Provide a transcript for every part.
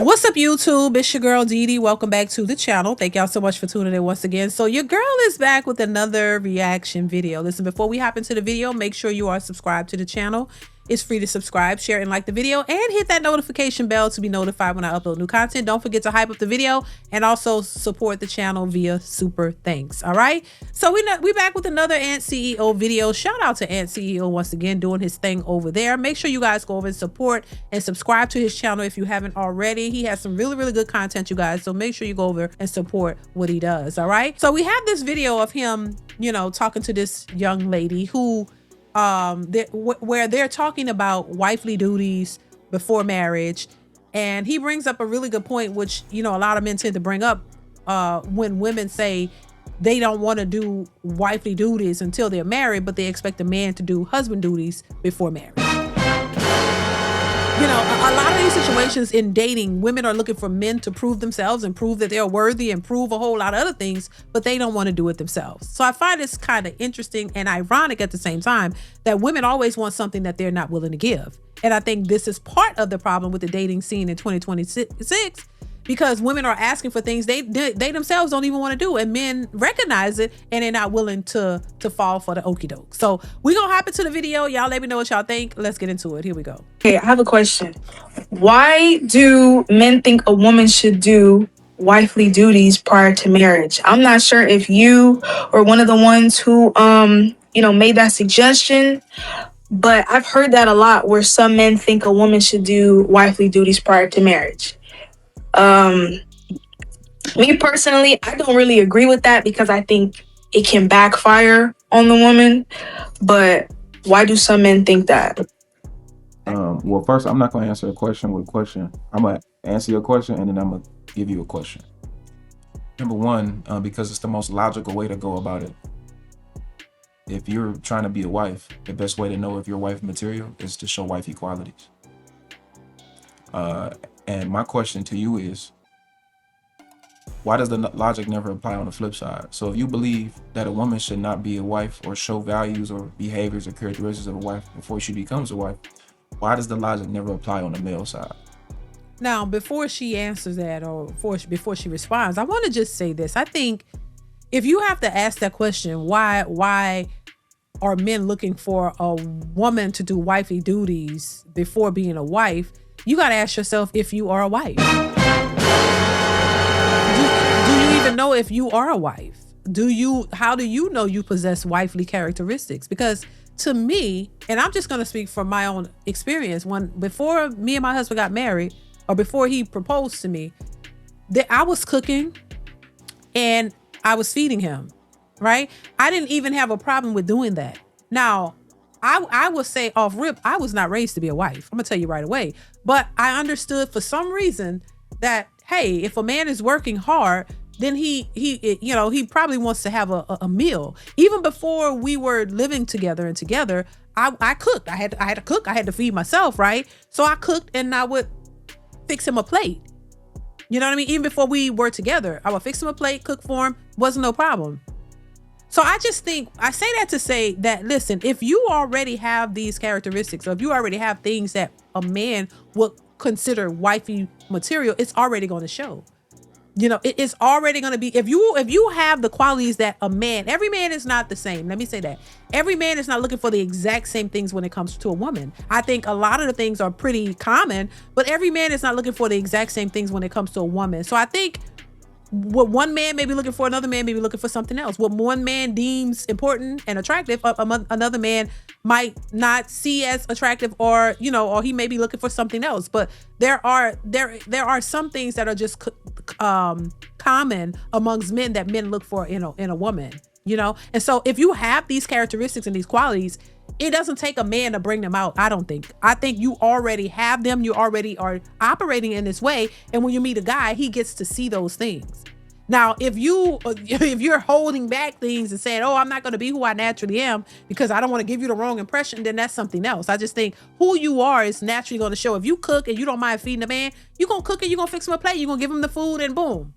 What's up, YouTube? It's your girl DeeDee. Welcome back to the channel. Thank y'all so much for tuning in once again. So your girl is back with another reaction video. Listen, before we hop into the video, make sure you are subscribed to the channel. It's free to subscribe, share, and like the video, and hit that notification bell to be notified when I upload new content. Don't forget to hype up the video and also support the channel via super thanks. All right. So we back with another Ant CEO video. Shout out to Ant CEO once again doing his thing over there. Make sure you guys go over and support and subscribe to his channel if you haven't already. He has some really good content, you guys. So make sure you go over and support what he does. All right. So we have this video of him, you know, talking to this young lady who where they're talking about wifely duties before marriage, and he brings up a really good point, which, you know, a lot of men tend to bring up when women say they don't want to do wifely duties until they're married, but they expect a man to do husband duties before marriage. You know, a lot of these situations in dating, women are looking for men to prove themselves and prove that they're worthy and prove a whole lot of other things, but they don't want to do it themselves. So I find it's kind of interesting and ironic at the same time that women always want something that they're not willing to give. And I think this is part of the problem with the dating scene in 2026, because women are asking for things they themselves don't even want to do, and men recognize it and they're not willing to fall for the okie doke. So we're gonna hop into the video. Y'all let me know what y'all think. Let's get into it. Here we go. Okay, I have a question. Why do men think a woman should do wifely duties prior to marriage? I'm not sure if you or one of the ones who made that suggestion, but I've heard that a lot, where some men think a woman should do wifely duties prior to marriage. Me personally, I don't really agree with that, because I think it can backfire on the woman. But why do some men think that? Well, first, I'm not going to answer a question with a question. I'm going to answer your question, and then I'm going to give you a question. Number one, because it's the most logical way to go about it. If you're trying to be a wife, the best way to know if you're wife material is to show wifey qualities. And my question to you is, why does the logic never apply on the flip side? So if you believe that a woman should not be a wife or show values or behaviors or characteristics of a wife before she becomes a wife, why does the logic never apply on the male side? Now, before she answers that, or before she responds, I want to just say this. I think if you have to ask that question, why are men looking for a woman to do wifey duties before being a wife? You got to ask yourself if you are a wife. Do you even know if you are a wife? How do you know you possess wifely characteristics? Because to me, and I'm just going to speak from my own experience, before me and my husband got married, or before he proposed to me, that I was cooking and I was feeding him, right? I didn't even have a problem with doing that. Now, I would say off rip, I was not raised to be a wife. I'm gonna tell you right away. But I understood for some reason that, hey, if a man is working hard, then he probably wants to have a meal. Even before we were living together, I cooked. I had to cook. I had to feed myself, right? So I cooked, and I would fix him a plate. You know what I mean? Even before we were together, I would fix him a plate, cook for him. Wasn't no problem. So I just think, I say that to say that, listen, if you already have these characteristics, or if you already have things that a man would consider wifey material, it's already going to show. You know, it is already going to be, if you have the qualities that a man, every man is not the same. Let me say that. Every man is not looking for the exact same things when it comes to a woman. I think a lot of the things are pretty common, but every man is not looking for the exact same things when it comes to a woman. So I think what one man may be looking for, another man may be looking for something else. What one man deems important and attractive, another man might not see as attractive, or he may be looking for something else. But there are some things that are just common amongst men that men look for in a woman. And so if you have these characteristics and these qualities, it doesn't take a man to bring them out. I think you already have them. You already are operating in this way. And when you meet a guy, he gets to see those things. Now, if you're holding back things and saying, oh, I'm not going to be who I naturally am because I don't want to give you the wrong impression, then that's something else. I just think who you are is naturally going to show. If you cook and you don't mind feeding a man, you're going to cook and you're going to fix him a plate. You're going to give him the food, and boom.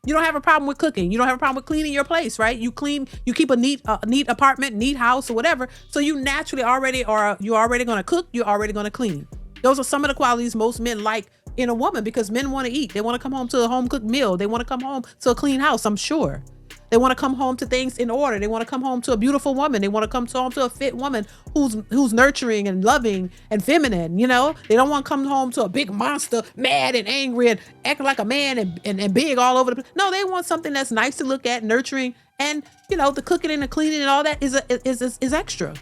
You don't have a problem with cooking. You don't have a problem with cleaning your place, right? You keep a neat apartment, neat house, or whatever. So you naturally already are, you're already going to cook. You're already going to clean. Those are some of the qualities most men like in a woman, because men want to eat. They want to come home to a home cooked meal. They want to come home to a clean house, I'm sure. They want to come home to things in order. They want to come home to a beautiful woman. They want to come home to a fit woman who's nurturing and loving and feminine, you know? They don't want to come home to a big monster, mad and angry and acting like a man and big all over the place. No, they want something that's nice to look at, nurturing, and, you know, the cooking and the cleaning and all that is extra.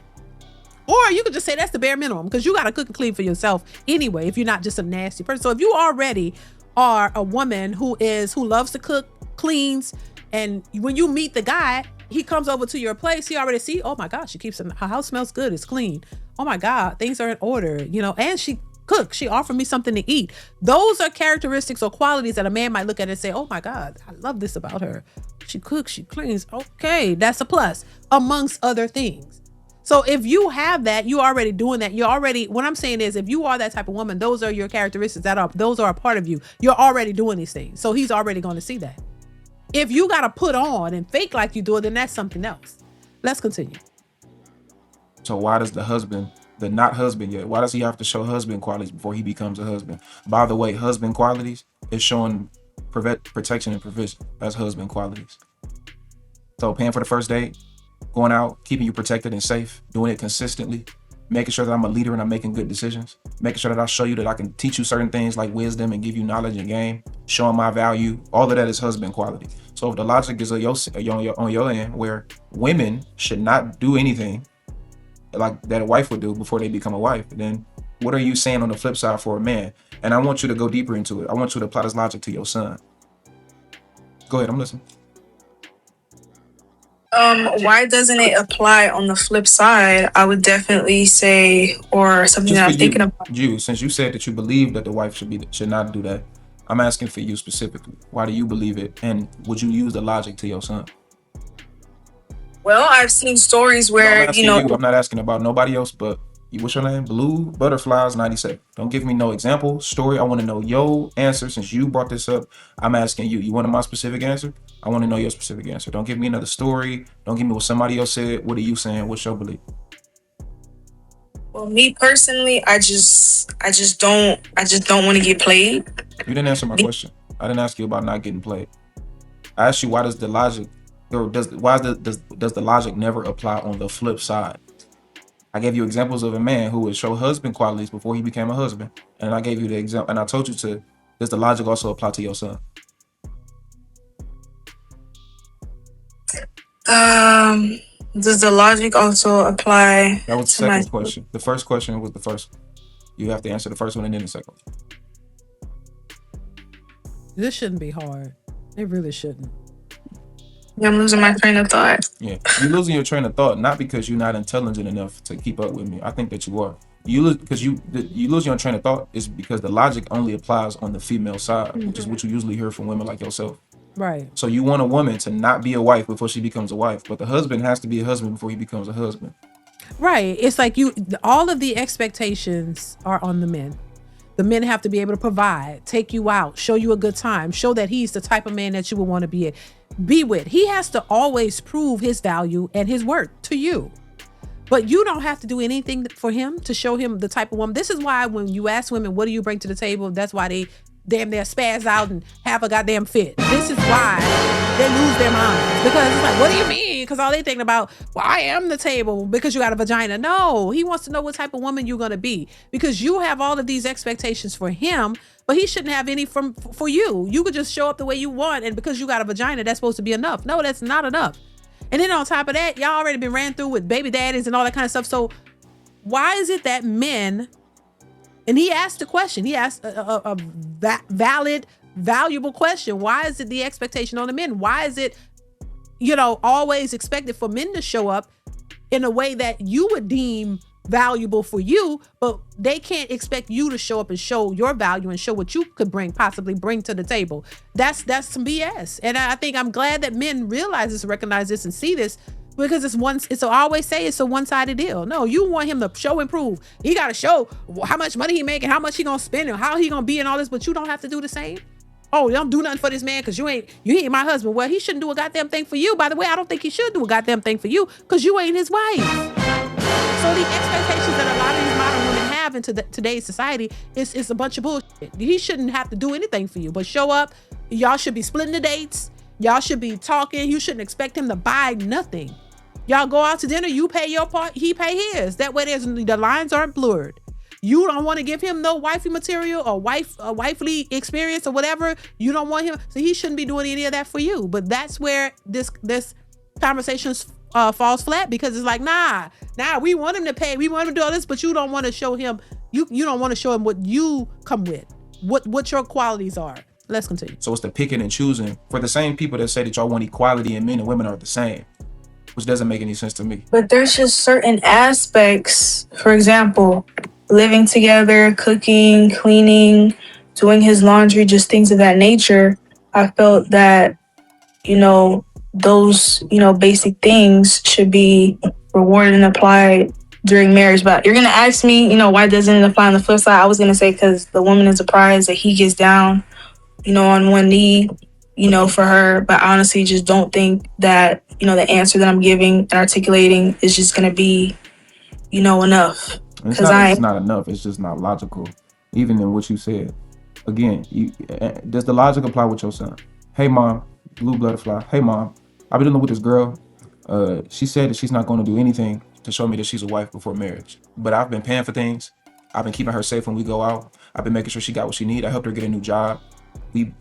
Or you could just say that's the bare minimum, because you got to cook and clean for yourself anyway if you're not just a nasty person. So if you already are a woman who loves to cook, cleans, and when you meet the guy, he comes over to your place, he already see, oh my gosh, she keeps her house smells good, it's clean. Oh my God, things are in order, you know, and she cooks, she offered me something to eat. Those are characteristics or qualities that a man might look at and say, oh my God, I love this about her. She cooks, she cleans. Okay, that's a plus, amongst other things. So if you have that, you're already doing that. You're already, what I'm saying is, if you are that type of woman, those are your characteristics those are a part of you. You're already doing these things. So he's already going to see that. If you got to put on and fake like you do it, then that's something else. Let's continue. So why does the not husband yet, why does he have to show husband qualities before he becomes a husband? By the way, husband qualities is showing protection and provision. That's husband qualities. So paying for the first date, going out, keeping you protected and safe, doing it consistently, making sure that I'm a leader and I'm making good decisions, making sure that I show you that I can teach you certain things like wisdom and give you knowledge and game, showing my value. All of that is husband quality. So if the logic is on your end, where women should not do anything like that a wife would do before they become a wife, then what are you saying on the flip side for a man? And I want you to go deeper into it. I want you to apply this logic to your son. Go ahead, I'm listening. Why doesn't it apply on the flip side? I would definitely say, or something Just that for I'm thinking about. you, since you said that you believe that the wife should not do that, I'm asking for you specifically. Why do you believe it? And would you use the logic to your son? Well, I've seen stories No, where, I'm asking you. I'm not asking about nobody else, but what's your name? Blue Butterflies 97. Don't give me no example, story. I want to know your answer. Since you brought this up, I'm asking you. You want my specific answer? I want to know your specific answer. Don't give me another story. Don't give me what somebody else said. What are you saying? What's your belief? Well, me personally, I just don't want to get played. You didn't answer my question. I didn't ask you about not getting played. I asked you why does the logic, or does the logic never apply on the flip side? I gave you examples of a man who would show husband qualities before he became a husband, and I gave you the example, and I told you to. Does the logic also apply to your son? Does the logic also apply? That was the second question. The first question was the first one. You have to answer the first one and then the second one. This shouldn't be hard. It really shouldn't. Yeah, I'm losing my train of thought. Yeah, you're losing your train of thought, not because you're not intelligent enough to keep up with me. I think that you are. You lose because you lose your train of thought is because the logic only applies on the female side, which is what you usually hear from women like yourself. Right. So you want a woman to not be a wife before she becomes a wife, but the husband has to be a husband before he becomes a husband. Right. It's like all of the expectations are on the men. The men have to be able to provide, take you out, show you a good time, show that he's the type of man that you would want to be with. He has to always prove his value and his worth to you. But you don't have to do anything for him to show him the type of woman. This is why when you ask women, what do you bring to the table? That's why they damn near spaz out and have a goddamn fit. This is why they lose their minds. Because it's like, what do you mean? Because all they thinking about, well, I am the table because you got a vagina. No, he wants to know what type of woman you're going to be. Because you have all of these expectations for him, but he shouldn't have any for you. You could just show up the way you want, and because you got a vagina, that's supposed to be enough. No, that's not enough. And then on top of that, y'all already been ran through with baby daddies and all that kind of stuff. So why is it that men, and he asked a question, he asked a valid, valuable question. Why is it the expectation on the men? Why is it, always expected for men to show up in a way that you would deem valuable for you, but they can't expect you to show up and show your value and show what you could possibly bring to the table? That's some BS. And I think I'm glad that men realize this, recognize this, and see this, because I always say it's a one-sided deal. No, you want him to show and prove. He got to show how much money he making, how much he gonna spend, and how he gonna be and all this, but you don't have to do the same. Oh, you don't do nothing for this man because you ain't my husband. Well, he shouldn't do a goddamn thing for you. By the way, I don't think he should do a goddamn thing for you because you ain't his wife. So the expectations that a lot of these modern women have in today's society is a bunch of bullshit. He shouldn't have to do anything for you but show up. Y'all should be splitting the dates. Y'all should be talking. You shouldn't expect him to buy nothing. Y'all go out to dinner, you pay your part, he pay his. That way the lines aren't blurred. You don't want to give him no wifey material or wifely experience or whatever. You don't want him, so he shouldn't be doing any of that for you. But that's where this conversation falls flat, because it's like, nah, we want him to pay, we want him to do all this, but you don't want to show him, you don't want to show him what you come with, what your qualities are. Let's continue. So it's the picking and choosing for the same people that say that y'all want equality and men and women are the same, which doesn't make any sense to me. But there's just certain aspects, for example, living together, cooking, cleaning, doing his laundry, just things of that nature. I felt that, those, basic things should be rewarded and applied during marriage. But you're going to ask me, why doesn't it apply on the flip side? I was going to say because the woman is a prize, that he gets down, on one knee, for her. But I honestly just don't think that, the answer that I'm giving and articulating is just going to be, enough. It's not enough. It's just not logical, even in what you said. Again, does the logic apply with your son? Hey, mom, blue butterfly. Hey, mom, I've been dealing with this girl. She said that she's not going to do anything to show me that she's a wife before marriage. But I've been paying for things. I've been keeping her safe when we go out. I've been making sure she got what she needs. I helped her get a new job. We've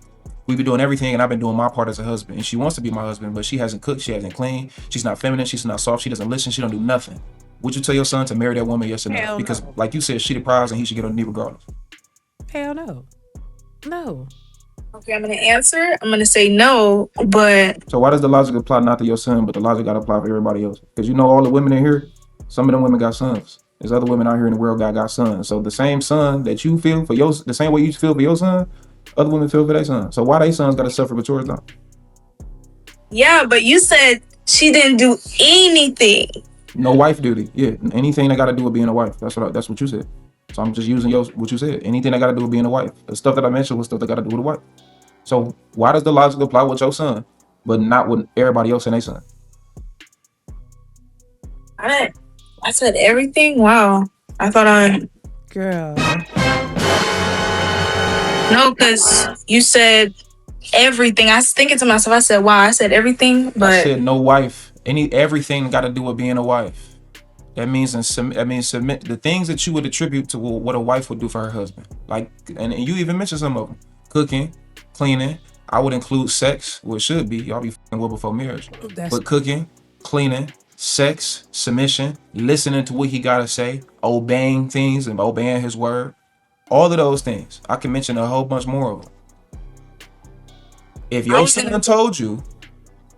been doing everything, and I've been doing my part as a husband. And she wants to be my husband, but she hasn't cooked. She hasn't cleaned. She's not feminine. She's not soft. She doesn't listen. She don't do nothing. Would you tell your son to marry that woman? Yes or no? Hell because no. like you said, she the prize and he should get on the knee regardless. Hell no. No. Okay, I'm going to answer. I'm going to say no, but... So why does the logic apply not to your son, but the logic got to apply for everybody else? Because all the women in here, some of them women got sons. There's other women out here in the world got sons. So the same son that you feel for the same way you feel for your son, other women feel for their son. So why they sons got to suffer but yours don't? Yeah, but you said she didn't do anything. No wife duty. Yeah, anything that got to do with being a wife. That's what you said. So I'm just using what you said. Anything that got to do with being a wife. The stuff that I mentioned was stuff that got to do with a wife. So why does the logic apply with your son, but not with everybody else and their son? I said everything? Wow. I thought Girl. No, because you said everything. I was thinking to myself, I said, wow, I said everything, but... I said no wife. Everything got to do with being a wife. That means submit the things that you would attribute to what a wife would do for her husband. Like, and you even mentioned some of them. Cooking, cleaning. I would include sex, well, it should be. Y'all be f***ing well before marriage. But cooking, cleaning, sex, submission, listening to what he got to say, obeying things and obeying his word. All of those things. I can mention a whole bunch more of them. If your son told you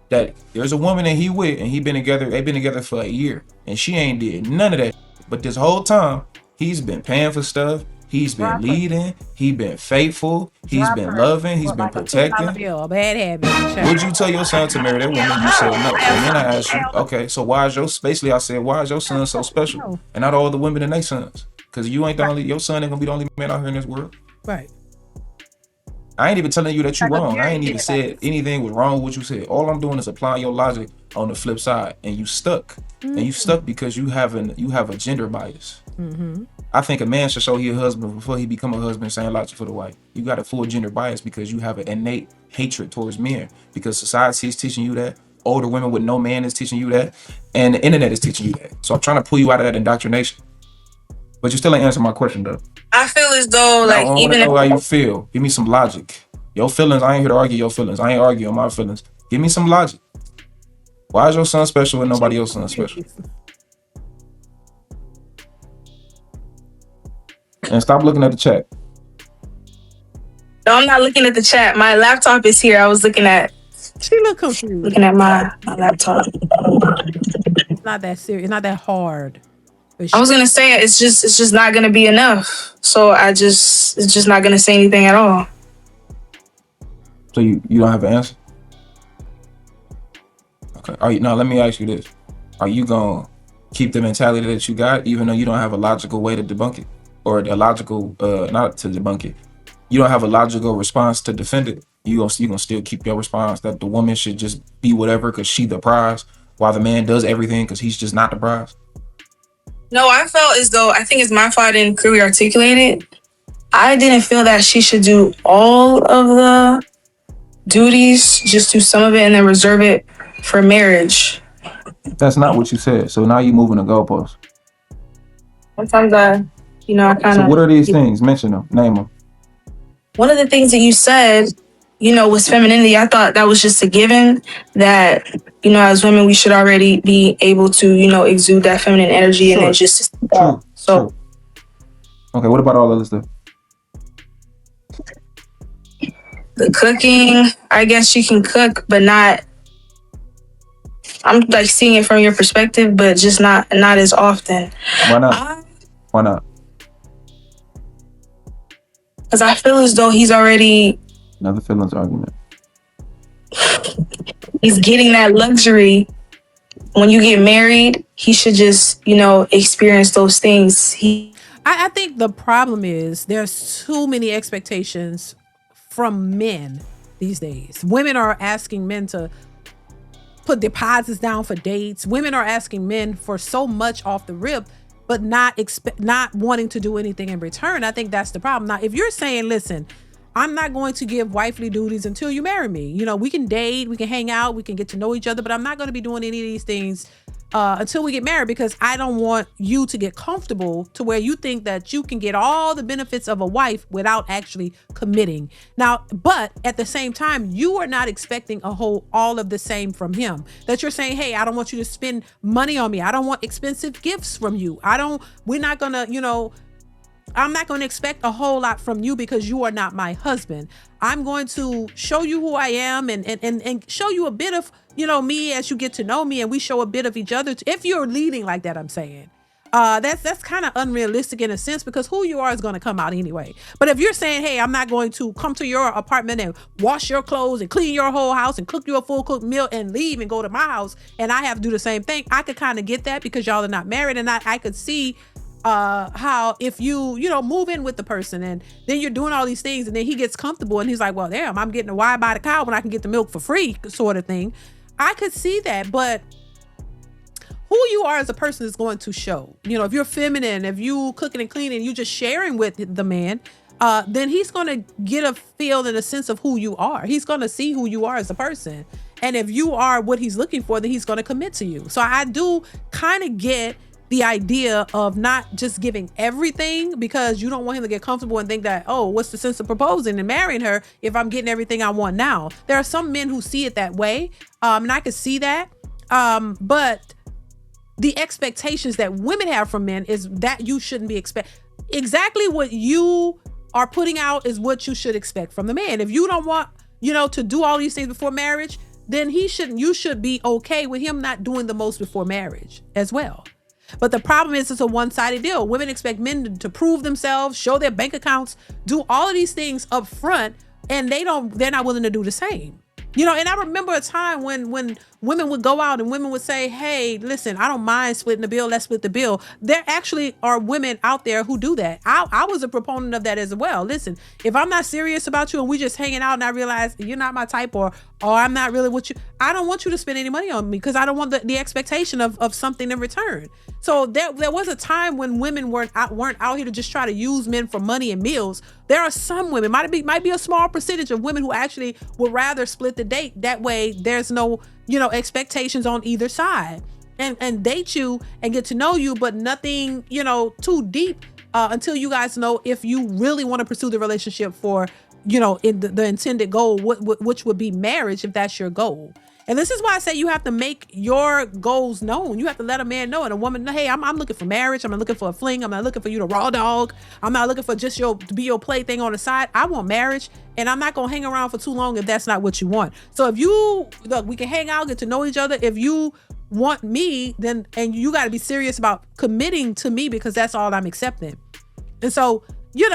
that there's a woman that he with and they've been together for a year and she ain't did none of that, but this whole time he's been paying for stuff, he's been leading, he's been faithful, he's been loving, he's been protecting. A bad habit. Would you tell your son to marry that woman? You said no. And then I asked you, okay, so why is your son so special and not all the women and their sons? Because you ain't the only, your son ain't gonna be the only man out here in this world. Right. I ain't even telling you that you wrong. I ain't even said anything was wrong with what you said. All I'm doing is applying your logic on the flip side, and you stuck. And you stuck because you have a gender bias. Mm-hmm. I think a man should show he a husband before he become a husband. Same logic for the wife. You got a full gender bias because you have an innate hatred towards men, because society is teaching you that. Older women with no man is teaching you that, and the internet is teaching you that. So I'm trying to pull you out of that indoctrination. But you still ain't answering my question though. I feel as though, like, I even know how you feel. Give me some logic. Your feelings, I ain't here to argue your feelings. I ain't arguing my feelings. Give me some logic. Why is your son special and nobody else's son special? And stop looking at the chat. No, I'm not looking at the chat. My laptop is here. I was looking at my laptop. It's not that serious. It's not that hard. I was gonna say it's just not gonna be enough. So it's just not gonna say anything at all. So you don't have an answer? Okay. Now let me ask you this. Are you gonna keep the mentality that you got even though you don't have a logical way to debunk it? Or a logical not to debunk it. You don't have a logical response to defend it. You gonna still keep your response that the woman should just be whatever because she the prize, while the man does everything because he's just not the prize? No, I felt as though, I think it's my fault I didn't clearly articulate it. I didn't feel that she should do all of the duties, just do some of it and then reserve it for marriage. That's not what you said. So now you're moving the goalpost. Sometimes I kind So of. what are these things? Mention them. Name them. One of the things that you said, was femininity. I thought that was just a given that, as women, we should already be able to, exude that feminine energy and then just. True. Okay, what about all the other stuff? The cooking, I guess she can cook, but not. I'm like seeing it from your perspective, but just not as often. Why not? Why not? Because I feel as though he's already. Another feelings argument. He's getting that luxury. When you get married, he should just, experience those things. I think the problem is there's too many expectations from men these days. Women are asking men to put deposits down for dates. Women are asking men for so much off the rip, but not wanting to do anything in return. I think that's the problem. Now, if you're saying, listen, I'm not going to give wifely duties until you marry me. We can date, we can hang out, we can get to know each other, but I'm not going to be doing any of these things until we get married, because I don't want you to get comfortable to where you think that you can get all the benefits of a wife without actually committing. Now, but at the same time, you are not expecting all of the same from him. That you're saying, hey, I don't want you to spend money on me. I don't want expensive gifts from you. We're not gonna, I'm not going to expect a whole lot from you because you are not my husband. I'm going to show you who I am and show you a bit of, me as you get to know me, and we show a bit of each other. If you're leading like that, I'm saying. That's kind of unrealistic in a sense, because who you are is going to come out anyway. But if you're saying, hey, I'm not going to come to your apartment and wash your clothes and clean your whole house and cook you a full cooked meal and leave and go to my house and I have to do the same thing, I could kind of get that, because y'all are not married, and I could see how if you move in with the person and then you're doing all these things and then he gets comfortable and he's like, well, damn, I'm getting a why buy the cow when I can get the milk for free, sort of thing. I could see that, but who you are as a person is going to show. If you're feminine, if you cooking and cleaning, you just sharing with the man, then he's going to get a feel and a sense of who you are. He's going to see who you are as a person. And if you are what he's looking for, then he's going to commit to you. So I do kind of get the idea of not just giving everything, because you don't want him to get comfortable and think that, oh, what's the sense of proposing and marrying her if I'm getting everything I want now? There are some men who see it that way, and I could see that. But the expectations that women have from men is that you shouldn't be exactly what you are putting out is what you should expect from the man. If you don't want, to do all these things before marriage, then you should be okay with him not doing the most before marriage as well. But the problem is it's a one-sided deal. Women expect men to prove themselves, show their bank accounts, do all of these things up front, and they're not willing to do the same. And I remember a time when women would go out and women would say, hey, listen, I don't mind splitting the bill. Let's split the bill. There actually are women out there who do that. I was a proponent of that as well. Listen, if I'm not serious about you and we just hanging out and I realize you're not my type or I'm not really what you, I don't want you to spend any money on me, because I don't want the expectation of something in return. So there was a time when women weren't out here to just try to use men for money and meals. There are some women, might be a small percentage of women who actually would rather split the date. That way there's no, expectations on either side, and date you and get to know you, but nothing, too deep until you guys know if you really want to pursue the relationship for, in the intended goal, which would be marriage, if that's your goal. And this is why I say you have to make your goals known. You have to let a man know and a woman know, hey, I'm looking for marriage. I'm not looking for a fling. I'm not looking for you to raw dog. I'm not looking for just to be your plaything on the side. I want marriage, and I'm not going to hang around for too long if that's not what you want. So if you, look, we can hang out, get to know each other. If you want me, then, and you got to be serious about committing to me, because that's all I'm accepting. And so, you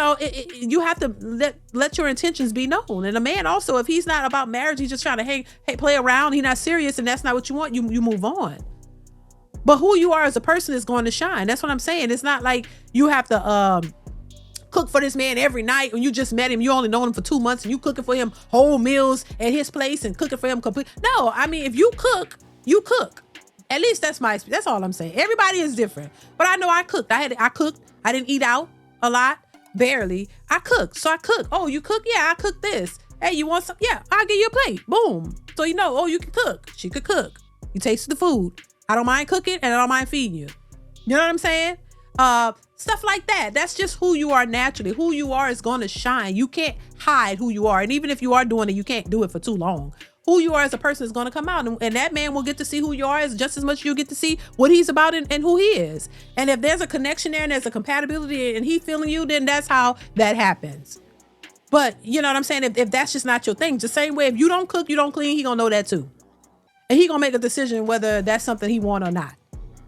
have to let your intentions be known. And a man also, if he's not about marriage, he's just trying to play around, he's not serious, and that's not what you want, you move on. But who you are as a person is going to shine. That's what I'm saying. It's not like you have to cook for this man every night when you just met him. You only known him for 2 months and you cooking for him whole meals at his place and cooking for him complete. No, I mean, if you cook, you cook. At least that's my experience. That's all I'm saying. Everybody is different. But I know I cooked. I cooked. I didn't eat out a lot. Barely. I cooked. So I cooked. Oh, you cook? Yeah, I cooked this. Hey, you want some? Yeah, I'll give you a plate. Boom. So you know, oh, you can cook. She could cook. You tasted the food. I don't mind cooking and I don't mind feeding you. You know what I'm saying? Stuff like that. That's just who you are naturally. Who you are is going to shine. You can't hide who you are. And even if you are doing it, you can't do it for too long. Who you are as a person is going to come out, and that man will get to see who you are as just as much as you get to see what he's about and who he is. And if there's a connection there and there's a compatibility and he feeling you, then that's how that happens. But you know what I'm saying? If that's just not your thing, the same way if you don't cook, you don't clean, he gonna know that too. And he gonna make a decision whether that's something he want or not.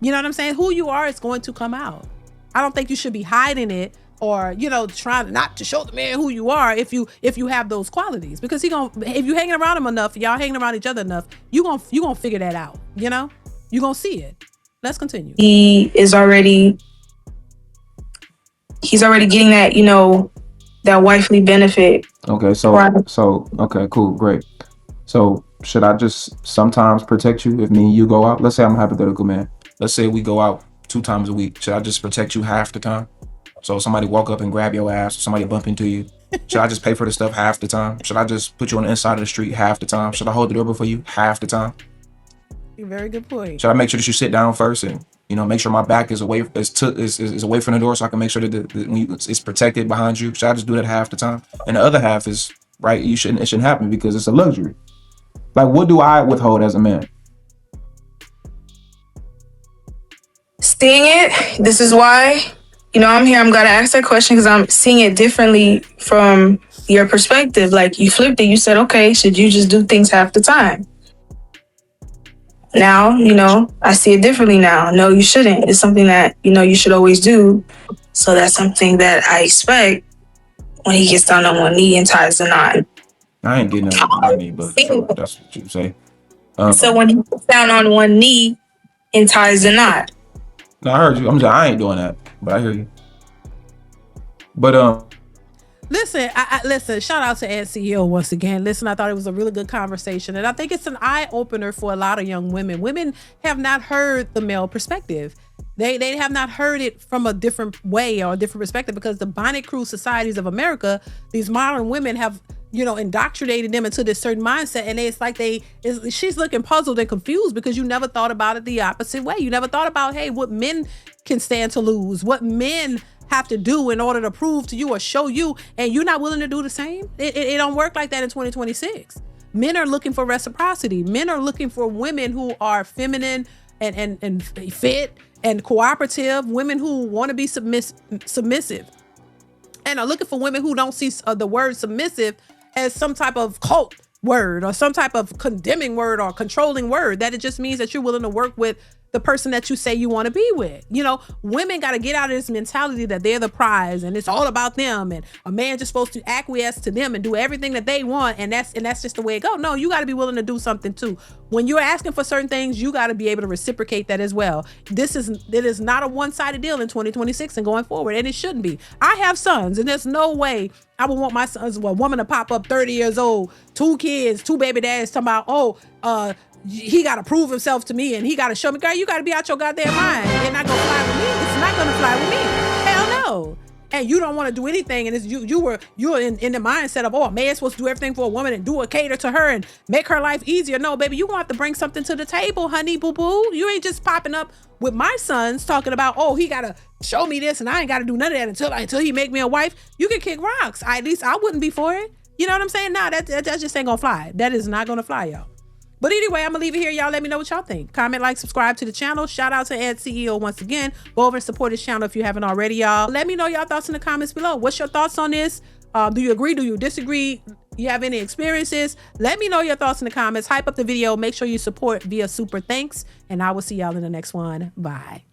You know what I'm saying? Who you are is going to come out. I don't think you should be hiding it or, you know, trying not to show the man who you are if you have those qualities, because if you hanging around him enough, y'all hanging around each other enough, you gonna figure that out. You know, you gonna see it. Let's continue. He's already getting that, you know, that wifely benefit. Okay, so okay, cool, great. So should I just sometimes protect you if me and you go out? Let's say I'm a hypothetical man. Let's say we go out 2 times a week. Should I just protect you half the time? So somebody walk up and grab your ass, somebody bump into you. Should I just pay for the stuff half the time? Should I just put you on the inside of the street half the time? Should I hold the door for you half the time? Very good point. Should I make sure that you sit down first and, you know, make sure my back is away away from the door so I can make sure that it's protected behind you? Should I just do that half the time? And the other half is right. It shouldn't happen because it's a luxury. Like, what do I withhold as a man? Seeing it. This is why, you know, I'm here. I'm gonna ask that question because I'm seeing it differently from your perspective. Like, you flipped it. You said, okay, should you just do things half the time? Now, you know, I see it differently now. No, you shouldn't. It's something that, you know, you should always do. So that's something that I expect when he gets down on one knee and ties the knot. I ain't getting on one knee, but sure, that's what you say. So when he gets down on one knee and ties the knot. No, I heard you. I ain't doing that, but I hear you. But listen, listen. Shout out to Ed CEO once again. Listen, I thought it was a really good conversation, and I think it's an eye opener for a lot of young women. Women have not heard the male perspective. They have not heard it from a different way or a different perspective, because the bonnet crew societies of America, these modern women have, you know, indoctrinated them into this certain mindset, and it's like she's looking puzzled and confused because you never thought about it the opposite way. You never thought about, hey, what men can stand to lose, what men have to do in order to prove to you or show you, and you're not willing to do the same. It don't work like that in 2026. Men are looking for reciprocity. Men are looking for women who are feminine and fit and cooperative, women who want to be submissive, and are looking for women who don't see the word submissive as some type of cult word or some type of condemning word or controlling word, that it just means that you're willing to work with the person that you say you want to be with. You know, women got to get out of this mentality that they're the prize and it's all about them, and a man just supposed to acquiesce to them and do everything that they want, and that's just the way it goes. No, you got to be willing to do something too. When you're asking for certain things, you got to be able to reciprocate that as well. It is not a one-sided deal in 2026 and going forward, and it shouldn't be. I have sons, and there's no way I would want my sons, a woman to pop up 30 years old, 2 kids, 2 baby dads, talking about, he got to prove himself to me and he got to show me. Girl, you got to be out your goddamn mind. It's not going to fly with me. It's not going to fly with me. Hell no. And you don't want to do anything. And it's you're in the mindset of, oh, a man's supposed to do everything for a woman and do a cater to her and make her life easier. No, baby, you going to have to bring something to the table, honey, boo-boo. You ain't just popping up with my sons talking about, oh, he got to show me this and I ain't got to do none of that until he make me a wife. You can kick rocks. At least I wouldn't be for it. You know what I'm saying? Nah, that just ain't going to fly. That is not going to fly, y'all. But anyway, I'm going to leave it here. Y'all let me know what y'all think. Comment, like, subscribe to the channel. Shout out to Ed CEO once again. Go over and support his channel if you haven't already, y'all. Let me know y'all thoughts in the comments below. What's your thoughts on this? Do you agree? Do you disagree? You have any experiences? Let me know your thoughts in the comments. Hype up the video. Make sure you support via super thanks. And I will see y'all in the next one. Bye.